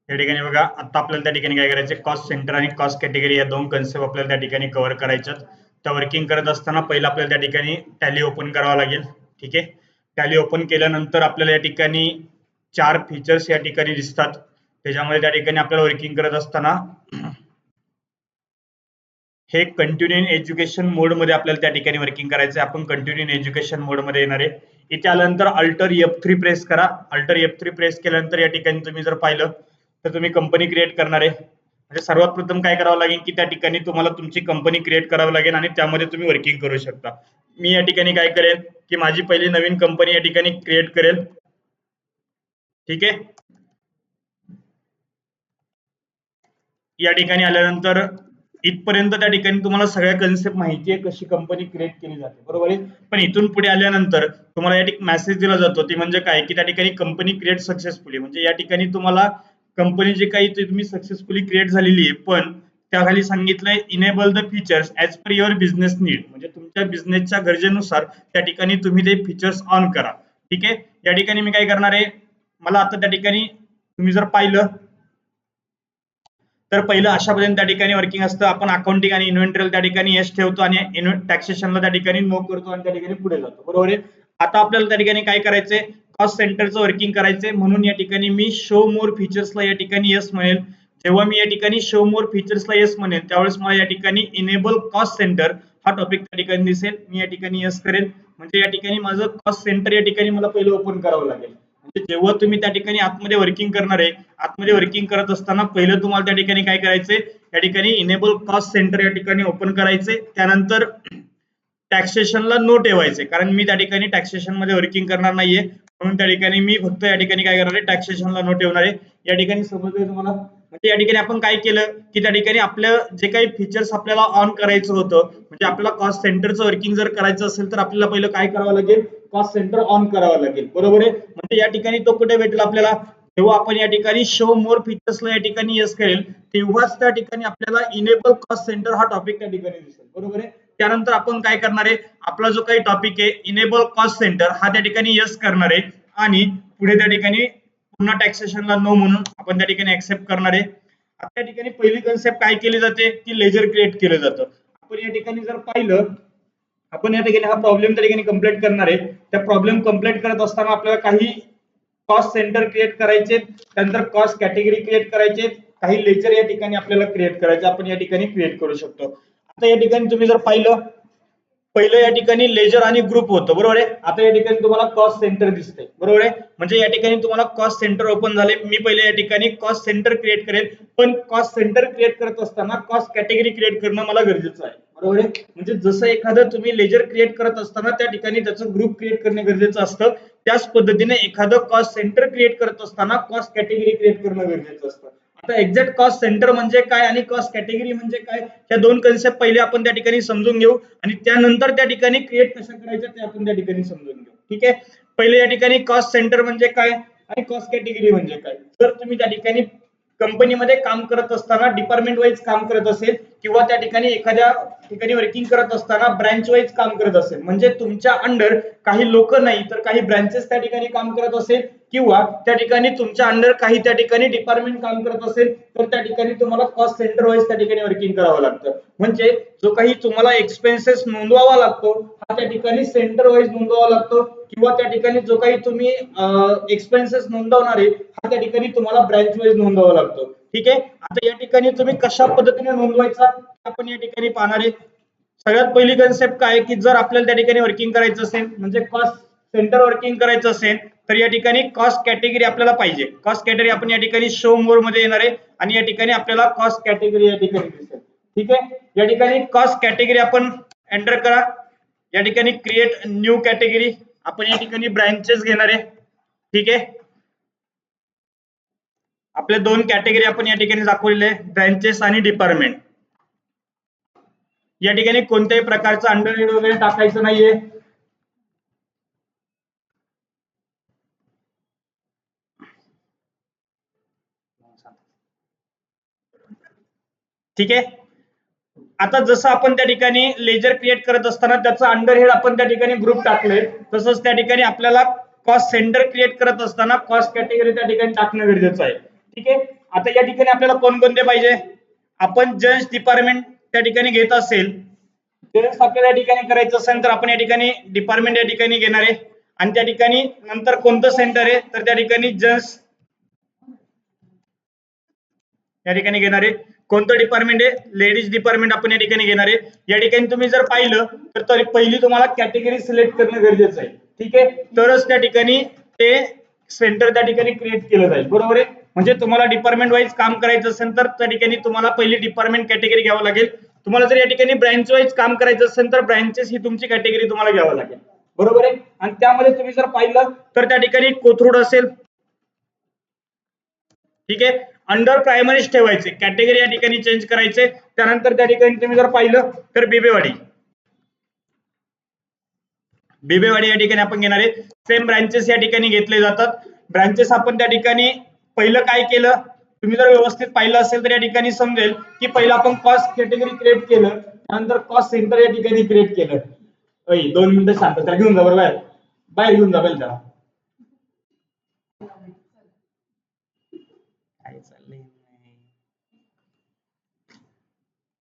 या ठिकाणी बघा, आता आपल्याला त्या ठिकाणी काय करायचे, कॉस्ट सेंटर आणि कॉस्ट कॅटेगरी या दोन कन्सेप्ट आपल्याला त्या ठिकाणी कव्हर करायच्यात. त्या वर्किंग करत असताना पहिला आपल्याला त्या ठिकाणी टॅली ओपन करावा लागेल. ठीक आहे, टॅली ओपन केल्यानंतर आपल्याला या ठिकाणी 4 फीचर्स या ठिकाणी दिसतात. त्याच्यामध्ये त्या ठिकाणी आपल्याला वर्किंग करत असताना हे कंटिन्यू इन एज्युकेशन मोड मध्ये आपल्याला त्या ठिकाणी वर्किंग करायचं आहे. आपण कंटिन्यू इन एज्युकेशन मोड मध्ये येणार आहे. इथे आल्यानंतर अल्टर F3 प्रेस करा. अल्टर F3 प्रेस केल्यानंतर या ठिकाणी तुम्ही जर पाहिलं तर तुम्ही कंपनी क्रिएट करणार आहे. म्हणजे सर्वात प्रथम काय करावं लागेल की त्या ठिकाणी तुम्हाला तुमची कंपनी क्रिएट करावी लागेल आणि त्यामध्ये तुम्ही वर्किंग करू शकता. मी या ठिकाणी काय करेल की माझी पहिली नवीन कंपनी या ठिकाणी क्रिएट करेल. ठीक आहे, या ठिकाणी आल्यानंतर इथपर्यंत त्या ठिकाणी तुम्हाला सगळ्या कन्सेप्ट माहिती आहे कशी कंपनी क्रिएट केली जाते, बरोबर आहे. पण इथून पुढे आल्यानंतर तुम्हाला या ठिकाणी मेसेज दिला जातो ती म्हणजे काय की त्या ठिकाणी कंपनी क्रिएट सक्सेसफुली, म्हणजे या ठिकाणी तुम्हाला कंपनी जे काही तुम्ही सक्सेसफुली क्रिएट झालेली आहे, पण त्याखाली सांगितलंय enable the features as per your business need, म्हणजे तुमच्या बिझनेसच्या गरजेनुसार त्या ठिकाणी तुम्ही ते फीचर्स ऑन करा. ठीक आहे, या ठिकाणी मी काय करणार आहे, मला आता त्या ठिकाणी तुम्ही जर पाहिलं तर पहिलं अशा पद्धतीने त्या ठिकाणी वर्किंग असतं. आपण अकाउंटिंग आणि इन्व्हेंटरी त्या ठिकाणी यस ठेवतो आणि टॅक्सेशनला त्या ठिकाणी नो करतो आणि त्या ठिकाणी पुढे जातो, बरोबर आहे. आता आपल्याला त्या ठिकाणी काय करायचंय, कॉस्ट सेंटरचं वर्किंग करायचंय. म्हणून या ठिकाणी मी शो मोर फीचर्सला या ठिकाणी यस म्हणेल. जेव्हा मी या ठिकाणी शो मोर फीचर्सला यस म्हणेल त्यावेळेस मला या ठिकाणी इनेबल कॉस्ट सेंटर हा टॉपिक त्या ठिकाणी दिसेल. मी या ठिकाणी यस करेल. म्हणजे या ठिकाणी माझं कॉस्ट सेंटर या ठिकाणी मला पहिलं ओपन करावं लागेल. म्हणजे जेव्हा तुम्ही त्या ठिकाणी आतमध्ये वर्किंग करणार आहे, आतमध्ये वर्किंग करत असताना पहिलं तुम्हाला त्या ठिकाणी काय करायचंय, या ठिकाणी इनेबल कॉस्ट सेंटर या ठिकाणी ओपन करायचे. त्यानंतर टॅक्सेशनला नो ठेवायचे, कारण मी त्या ठिकाणी टॅक्सेशन मध्ये वर्किंग करणार नाहीये. म्हणून त्या ठिकाणी मी फक्त या ठिकाणी काय करणार आहे, टॅक्सेशनला नो ठेवणार आहे. या ठिकाणी समजलंय तुम्हाला. म्हणजे या ठिकाणी आपण काय केलं की त्या ठिकाणी आपल्या जे काही फीचर्स आपल्याला ऑन करायचं होतं, म्हणजे आपल्याला कॉस्ट सेंटरचं वर्किंग जर करायचं असेल तर आपल्याला पहिलं काय करावं लागेल, कॉस्ट सेंटर ऑन करावं लागेल, बरोबर आहे. म्हणजे या ठिकाणी तो कुठे भेटेल आपल्याला, जेव्हा आपण या ठिकाणी शो मोर फीचर्सला या ठिकाणी यस करेल तेव्हाच त्या ठिकाणी आपल्याला इनेबल कॉस्ट सेंटर हा टॉपिक त्या ठिकाणी दिसेल, बरोबर आहे. त्यानंतर आपण काय करणार आहे, आपला जो काही टॉपिक आहे इनेबल कॉस्ट सेंटर हा त्या ठिकाणी यस करणार आहे आणि पुढे त्या ठिकाणी पुन्हा टॅक्सेशनला नो म्हणून आपण त्या ठिकाणी ऍक्सेप्ट करणार आहे. आता त्या ठिकाणी पहिली कन्सेप्ट काय केली जाते की लेजर क्रिएट केलं जातं. आपण या ठिकाणी जर पाहिलं, आपण या ठिकाणी हा प्रॉब्लेम त्या ठिकाणी कंप्लीट करणार आहे. त्या प्रॉब्लेम कंप्लीट करत असताना आपल्याला काही कॉस्ट सेंटर क्रिएट करायचे, त्यानंतर कॉस्ट कॅटेगरी क्रिएट करायचे, काही लेजर या ठिकाणी आपल्याला क्रिएट करायचे. आपण या ठिकाणी क्रिएट करू शकतो. आता या ठिकाणी तुम्ही जर पाहिलं, पहिलं या ठिकाणी लेजर आणि ग्रुप होतं, बरोबर आहे. आता या ठिकाणी तुम्हाला कॉस्ट सेंटर दिसते, बरोबर आहे. म्हणजे या ठिकाणी तुम्हाला कॉस्ट सेंटर ओपन झाले. मी पहिले या ठिकाणी कॉस्ट सेंटर क्रिएट करेल, पण कॉस्ट सेंटर क्रिएट करत असताना कॉस्ट कॅटेगरी क्रिएट करणं मला गरजेचं आहे, बरोबर आहे. म्हणजे जसं एखादं तुम्ही लेजर क्रिएट करत असताना त्या ठिकाणी त्याचं ग्रुप क्रिएट करणे गरजेचं असतं, त्याच पद्धतीने एखादं कॉस्ट सेंटर क्रिएट करत असताना कॉस्ट कॅटेगरी क्रिएट करणं गरजेचं असतं. आता एक्झॅक्ट कॉस्ट सेंटर म्हणजे काय आणि कॉस्ट कॅटेगरी म्हणजे काय, या दोन कन्सेप्ट पहिले आपण त्या ठिकाणी समजून घेऊ आणि त्यानंतर त्या ठिकाणी क्रिएट कशा करायच्या ते आपण त्या ठिकाणी समजून घेऊ. ठीक आहे, पहिले या ठिकाणी कॉस्ट सेंटर म्हणजे काय आणि कॉस्ट कॅटेगरी म्हणजे काय. जर तुम्ही त्या ठिकाणी कंपनीमध्ये काम करत असताना डिपार्टमेंट वाईज काम करत असेल किंवा त्या ठिकाणी एखाद्या ठिकाणी वर्किंग करत असताना ब्रँच वाईज काम करत असेल, म्हणजे तुमच्या अंडर काही लोक नाही तर काही ब्रँचेस त्या ठिकाणी काम करत असेल किंवा त्या ठिकाणी तुमच्या अंडर काही त्या ठिकाणी डिपार्टमेंट काम करत असेल तर त्या ठिकाणी तुम्हाला कॉस्ट सेंटर वाईज त्या ठिकाणी वर्किंग करावं लागतं. म्हणजे जो काही तुम्हाला एक्सपेन्सेस नोंदवावा लागतो हा त्या ठिकाणी सेंटर वाईज नोंदवावा लागतो किंवा त्या ठिकाणी जो काही तुम्ही एक्सपेन्सेस नोंदवणार आहे हा त्या ठिकाणी तुम्हाला ब्रँच वाईज नोंदवावा लागतो. ठीक आहे, आता या ठिकाणी तुम्ही कशा पद्धतीने नोंदवायचा आपण या ठिकाणी पाहणार आहे. सगळ्यात पहिली कन्सेप्ट काय की जर आपल्याला त्या ठिकाणी वर्किंग करायचं असेल, म्हणजे कॉस्ट सेंटर वर्किंग करायचं असेल तर या ठिकाणी कॉस्ट कॅटेगरी आपल्याला पाहिजे. कॉस्ट कॅटेगरी आपण या ठिकाणी शो मोर मध्ये येणार आहे आणि या ठिकाणी आपल्याला कॉस्ट कॅटेगरी या ठिकाणी दिसेल. ठीक आहे, या ठिकाणी कॉस्ट कॅटेगरी आपण एंटर करा. या ठिकाणी क्रिएट न्यू कॅटेगरी आपण या ठिकाणी ब्रँचेस घेणार आहे. ठीक आहे, आपले दोन कॅटेगरी आपण या ठिकाणी दाखवलेले ब्रँचेस आणि डिपार्टमेंट. या ठिकाणी कोणत्याही प्रकारचं अंडरहेड वगैरे टाकायचं नाहीये. ठीक आहे, आता जसं आपण त्या ठिकाणी लेजर क्रिएट करत असताना त्याचं अंडरहेड आपण त्या ठिकाणी ग्रुप टाकले, तसंच त्या ठिकाणी आपल्याला कॉस्ट सेंटर क्रिएट करत असताना कॉस्ट कॅटेगरी त्या ठिकाणी टाकणं गरजेचं आहे. ठीक आहे, आता या ठिकाणी आपल्याला कोणकोणते पाहिजे, आपण जज डिपार्टमेंट त्या ठिकाणी घेत असेल, जज आपल्याला या ठिकाणी करायचं असेल तर आपण या ठिकाणी डिपार्टमेंट या ठिकाणी घेणार आहे आणि त्या ठिकाणी नंतर कोणतं सेंटर आहे तर त्या ठिकाणी जज या ठिकाणी घेणार आहे. कोणतं डिपार्टमेंट आहे, लेडीज डिपार्टमेंट आपण या ठिकाणी घेणार आहे. या ठिकाणी तुम्ही जर पाहिलं तर पहिली तुम्हाला कॅटेगरी सिलेक्ट करणं गरजेचं आहे, ठीक आहे, तरच त्या ठिकाणी ते सेंटर त्या ठिकाणी क्रिएट केलं जाईल, बरोबर आहे. म्हणजे तुम्हाला डिपार्टमेंट वाईज काम करायचं असेल तर त्या ठिकाणी तुम्हाला पहिली डिपार्टमेंट कॅटेगरी घ्यावं लागेल. तुम्हाला जर या ठिकाणी ब्रँच वाईज काम करायचं असेल तर ब्रँचेस ही तुमची कॅटेगरी तुम्हाला घ्यावं लागेल, बरोबर आहे. आणि त्यामध्ये तुम्ही जर पाहिलं तर त्या ठिकाणी कोथरूड असेल, ठीक आहे, अंडर प्रायमरीज ठेवायचे, कॅटेगरी या ठिकाणी चेंज करायचे. त्यानंतर त्या ठिकाणी तुम्ही जर पाहिलं तर बिबेवाडी या ठिकाणी आपण घेणार आहे. सेम ब्रांचेस या ठिकाणी घेतले जातात. ब्रांचेस आपण त्या ठिकाणी पहिलं काय केलं, तुम्ही जर व्यवस्थित पाहिलं असेल तर या ठिकाणी समजेल की पहिलं आपण कॉस्ट कॅटेगरी क्रिएट केलं, त्यानंतर कॉस्ट सेंटर या ठिकाणी क्रिएट केलं. 2 मिनिटं शांत, त्याला घेऊन जा बरोबर, बाहेर घेऊन जा,